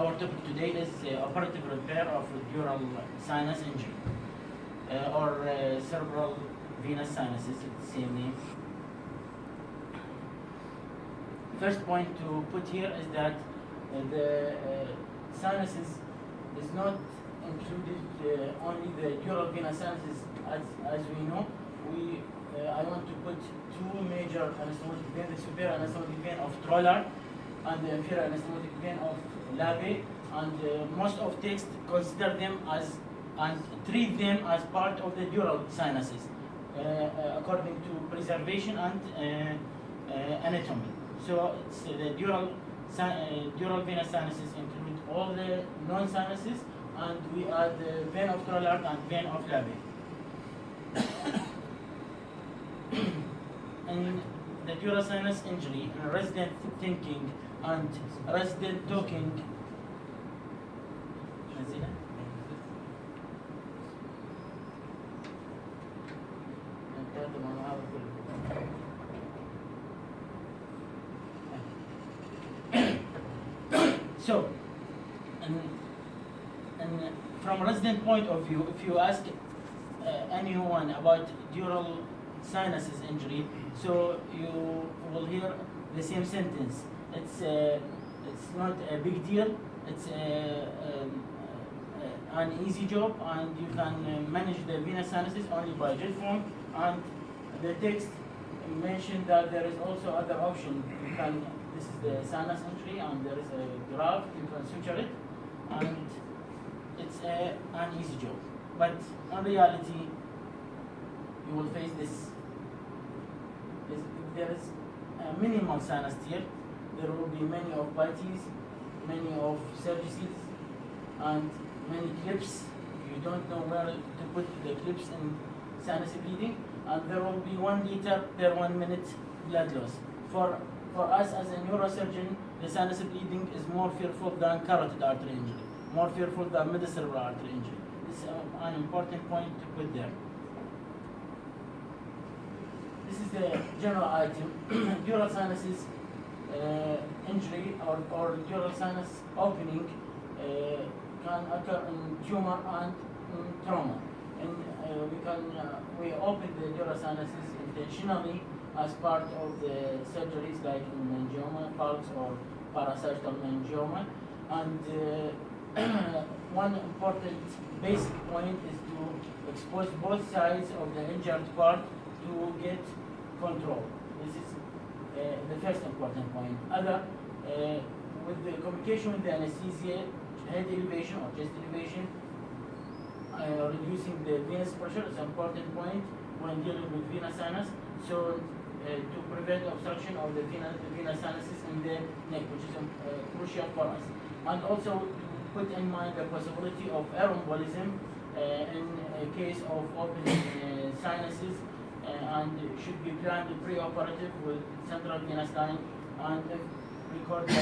our topic today is operative repair of dural sinus injury or cerebral venous sinuses, it's the same name. First point to put here is that the sinuses is not included only the dural venous sinuses as we know. I want to put two major anastomotic veins, the superior anastomotic vein of Dural and the inferior anastomotic vein of Labe, and most of text consider them as and treat them as part of the dural sinuses according to preservation and anatomy. So it's the dural venous sinuses include all the non-sinuses, and we add the vein of Dural and vein of Labe. In the dural sinus injury, resident thinking and resident talking. So, and from resident point of view, if you ask anyone about dural sinuses injury, so you will hear the same sentence. It's not a big deal. It's an easy job, and you can manage the venous sinuses only by gel form. And the text mentioned that there is also other option. You can. This is the sinus injury, and there is a graft. You can suture it, and it's an easy job. But in reality, you will face this. There is a minimal sinus tear. There will be many of bites, many of surgeries, and many clips. You don't know where to put the clips in sinus bleeding, and there will be 1 liter per 1 minute blood loss. For us as a neurosurgeon, the sinus bleeding is more fearful than carotid artery injury, more fearful than metacerebral artery injury. This is an important point to put there. This is the general item. Dural sinuses injury or dural sinus opening can occur in tumor and in trauma. And we open the dural sinuses intentionally as part of the surgeries like in meningioma, pulse, or parasagittal meningioma. And one important basic point is to expose both sides of the injured part to get control. This is the first important point. With the communication with the anesthesia, head elevation or chest elevation, reducing the venous pressure is an important point when dealing with venous sinus. So to prevent obstruction of the venous sinuses in the neck, which is crucial for us. And also to put in mind the possibility of air embolism in a case of open sinuses, and should be planned pre-operative with central venous line, and if recorded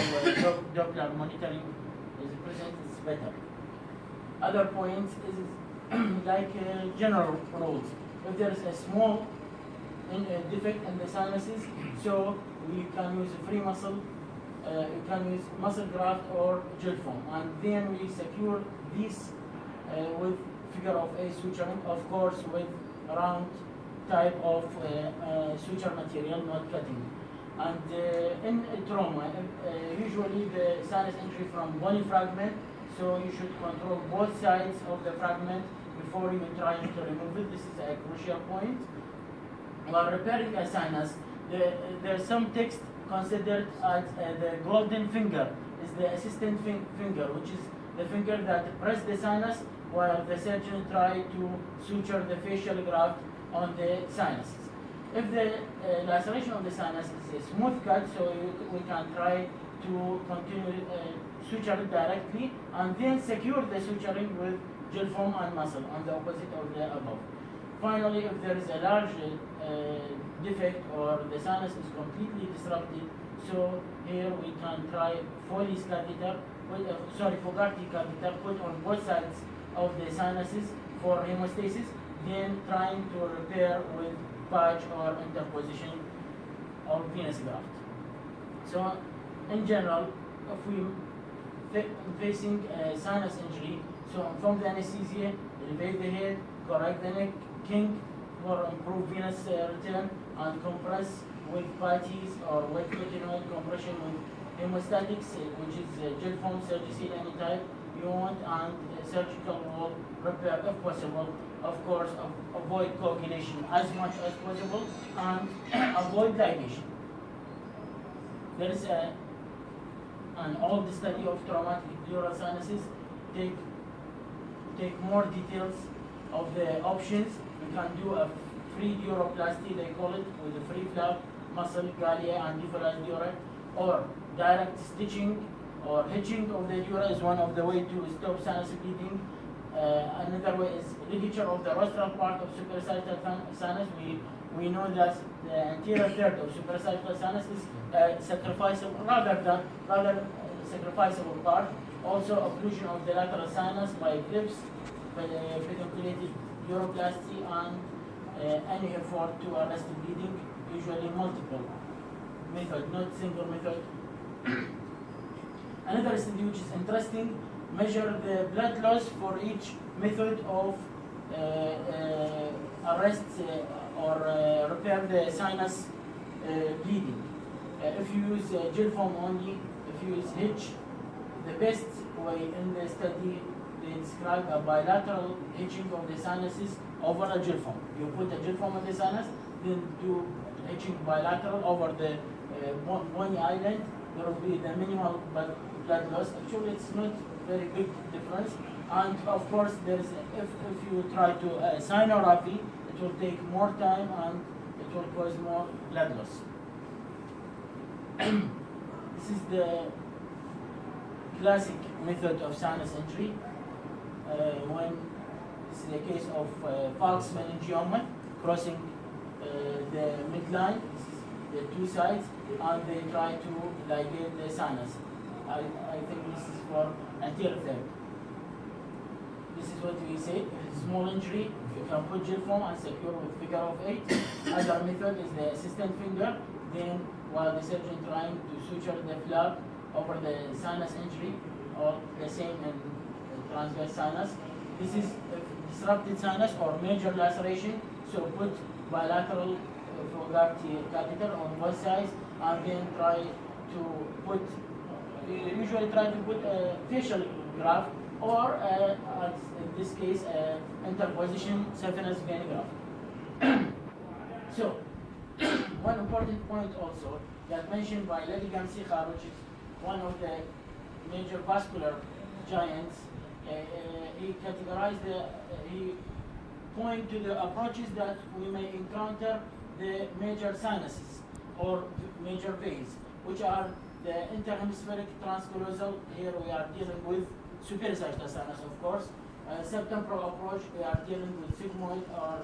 Doppler monitoring is present, it's better. Other points is like general rules. If there is a small defect in the sinuses, so we can use free muscle, you can use muscle graft or gel foam, and then we secure this with figure of a suturing, of course with round type of suture material, not cutting. And in trauma, usually the sinus injury from bony fragment, so you should control both sides of the fragment before you try to remove it. This is a crucial point. While repairing a sinus, there's some text considered as the golden finger is the assistant finger, which is the finger that press the sinus while the surgeon try to suture the facial graft on the sinuses. If the laceration of the sinus is a smooth cut, so we can try to continue suture it directly, and then secure the suturing with gel foam and muscle on the opposite of the above. Finally, if there is a large defect or the sinus is completely disrupted, so here we can try Foley's catheter, Fogarty catheter put on both sides of the sinuses for hemostasis, then trying to repair with patch or interposition of venous graft. So in general, if we facing sinus injury, so inform the anesthesia, elevate the head, correct the neck, kink for improved venous return, and compress with patties or wet cotton compression with hemostatics, which is gel foam, surgical any type you want, and surgical wall repair if possible. Of course, avoid coagulation as much as possible and avoid ligation. There is an old study of traumatic dural sinuses. Take more details of the options. You can do a free duroplasty, they call it, with a free flap, muscle, gallia, and deferred dura, or direct stitching or hitching of the dura is one of the way to stop sinus bleeding. Another way is ligature of the rostral part of suprasagittal sinus. We know that the anterior third of suprasagittal sinus is sacrificable, rather sacrificable part. Also, occlusion of the lateral sinus by clips, pedunculated duroplasty, and any effort to arrest bleeding, usually multiple method, not single method. Another study which is interesting, measure the blood loss for each method of arrest or repair the sinus bleeding. If you use gel foam only, if you use hitch, the best way in the study, they describe a bilateral hitching of the sinuses over a gel foam. You put a gel foam on the sinus, then do hitching bilateral over the bony island. There will be the minimal blood loss. Actually, it's not very big difference. And of course, there is if you try to sinuraphy, it will take more time and it will cause more blood loss. This is the classic method of sinus injury. When this is the case of falx meningioma crossing the midline, this is the two sides, and they try to ligate the sinus. I think this is for anterior third. This is what we say. If it's small injury, you can put gel foam and secure with figure of 8. Other method is the assistant finger. Then, while the surgeon trying to suture the flap over the sinus injury, or the same in transverse sinus. This is disrupted sinus or major laceration. So put bilateral catheter on both sides, and then usually try to put a facial graft, or as in this case, interposition saphenous vein graft. So, one important point also that mentioned by Lady Gamsicha, which is one of the major vascular giants, he categorized he point to the approaches that we may encounter the major sinuses or major veins, which are the interhemispheric transcallosal. Here we are dealing with superior sagittal sinus, of course. Subtemporal approach, we are dealing with sigmoid or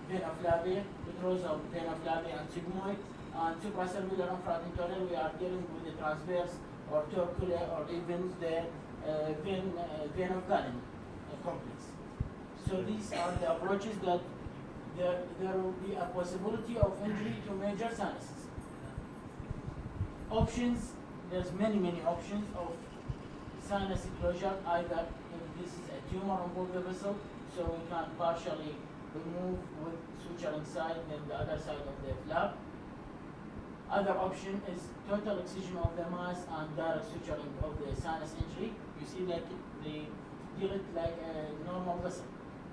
vena flavia, petrosal vena flavia and sigmoid. And supracervical and frontotemporal, we are dealing with the transverse or torcular or even the vein of Galen complex. So these are the approaches that there will be a possibility of injury to major sinuses. Options, there's many options of sinus closure. Either if this is a tumor on both the vessel, so we can partially remove with suturing side and the other side of the flap. Other option is total excision of the mass and direct suturing of the sinus injury. You see that they deal it like a normal vessel.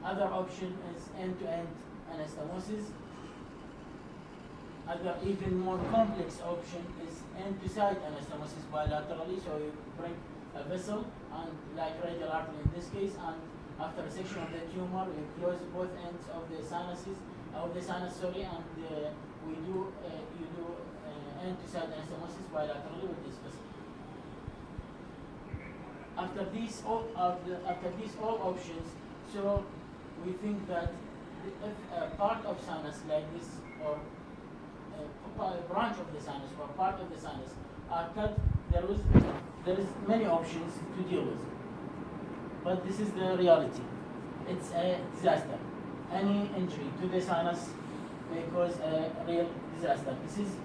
Other option is end-to-end anastomosis. Other even more complex option is end-to-side anastomosis bilaterally. So you bring a vessel and like radial artery in this case, and after resection of the tumor, you close both ends of the sinuses, and you do end-to-side anastomosis bilaterally with this vessel. After these all options, so we think that if a part of sinus like this, or a branch of the sinus or part of the sinus are cut, there is many options to deal with. But this is the reality. It's a disaster. Any injury to the sinus may cause a real disaster. This is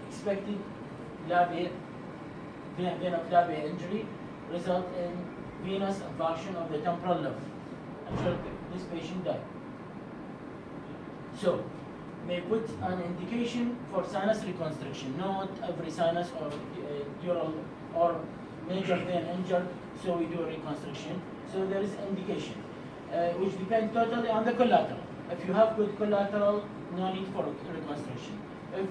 expected labia venoclavian injury result in venous infarction of the temporal lobe. Actually, this patient died. So, may put an indication for sinus reconstruction. Not every sinus or dural or major vein injured, so we do reconstruction. So there is indication, which depends totally on the collateral. If you have good collateral, no need for reconstruction. If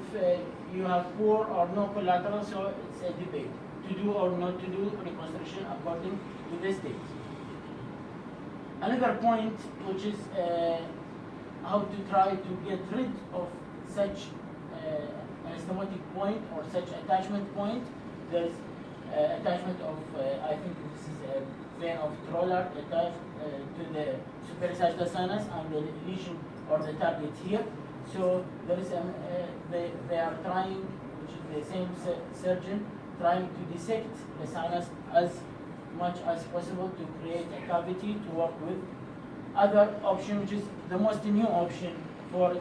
you have poor or no collateral, so it's a debate to do or not to do reconstruction according to the state. Another point, which is how to try to get rid of such anastomotic point or such attachment point. There's attachment of, I think this is a vein of Dural attached to the supersagittal sinus and the lesion or the target here. So there is they are trying, which is the same surgeon, trying to dissect the sinus as much as possible to create a cavity to work with. Other option, which is the most new option for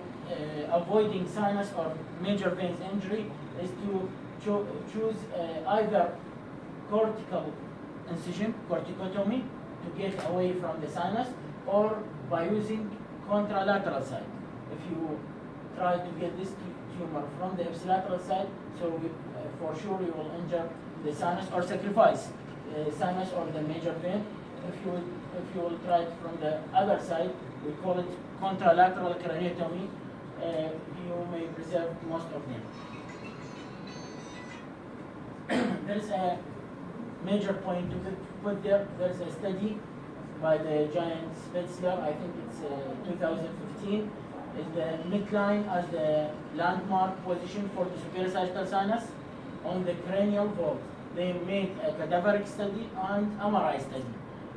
avoiding sinus or major veins injury, is to choose either cortical incision, corticotomy, to get away from the sinus, or by using contralateral side. If you try to get this tumor from the ipsilateral side, so for sure you will injure the sinus or sacrifice sinus or the major vein. If you will try it from the other side, we call it contralateral craniotomy, you may preserve most of them. There is a major point to put there. There's a study by the giant Spitzler, I think it's 2015, is the midline as the landmark position for the superior sagittal sinus on the cranial vault. They made a cadaveric study and MRI study.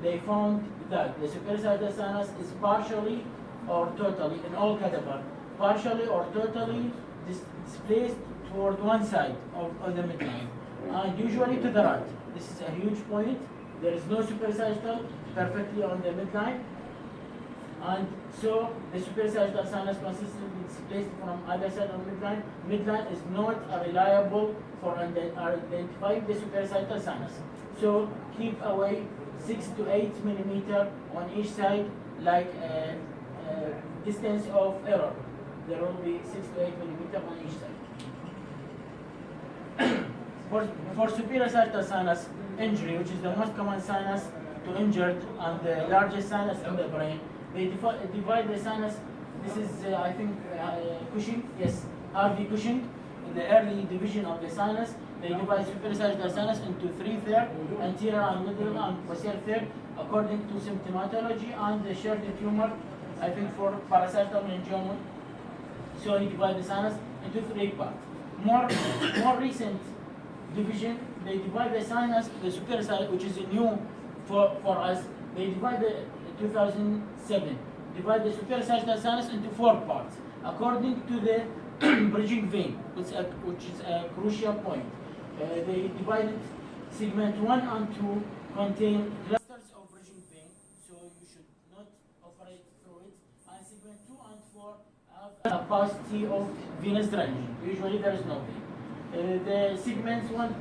They found that the superior sagittal sinus is partially or totally, in all cadaver, partially or totally displaced toward one side of the midline, and usually to the right. This is a huge point. There is no superior sagittal perfectly on the midline, and so the superior sagittal sinus consistently displaced from either side of midline. Midline is not reliable for identifying the superior sagittal sinus. So keep away 6 to 8 millimeter on each side, like a distance of error. There will be 6 to 8 millimeter on each side. For superior sagittal sinus injury, which is the most common sinus to injured and the largest sinus in the brain, they divide the sinus. This is, I think, Cushing, yes, Harvey Cushing. In the early division of the sinus, they divide superior sagittal sinus into 3 thirds, anterior and middle and posterior third, according to symptomatology and the shared tumor, I think, for parasagittal meningioma. So you divide the sinus into 3 parts. More recent division, they divide the sinus, the superior sinus, which is new for us. They divide the 2007, divide the superior sagittal sinus into 4 parts, according to the bridging vein, which is a crucial point. They divided segment 1 and 2 contain clusters of bridging vein, so you should not operate through it. And segment 2 and 4 have a paucity of venous drainage. Usually there is no vein. The segments 1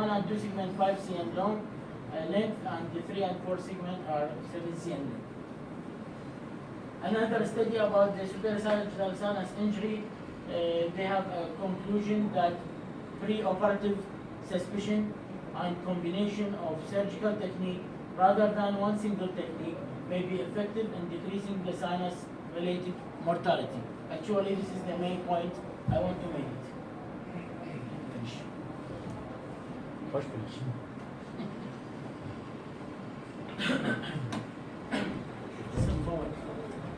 and 2 segment 5 cm long length, and the 3 and 4 segment are 7 cm length. Another study about the superior sagittal sinus injury, they have a conclusion that pre-operative suspicion and combination of surgical technique rather than one single technique may be effective in decreasing the sinus-related mortality. Actually, this is the main point I want to make it. Finish. Finish.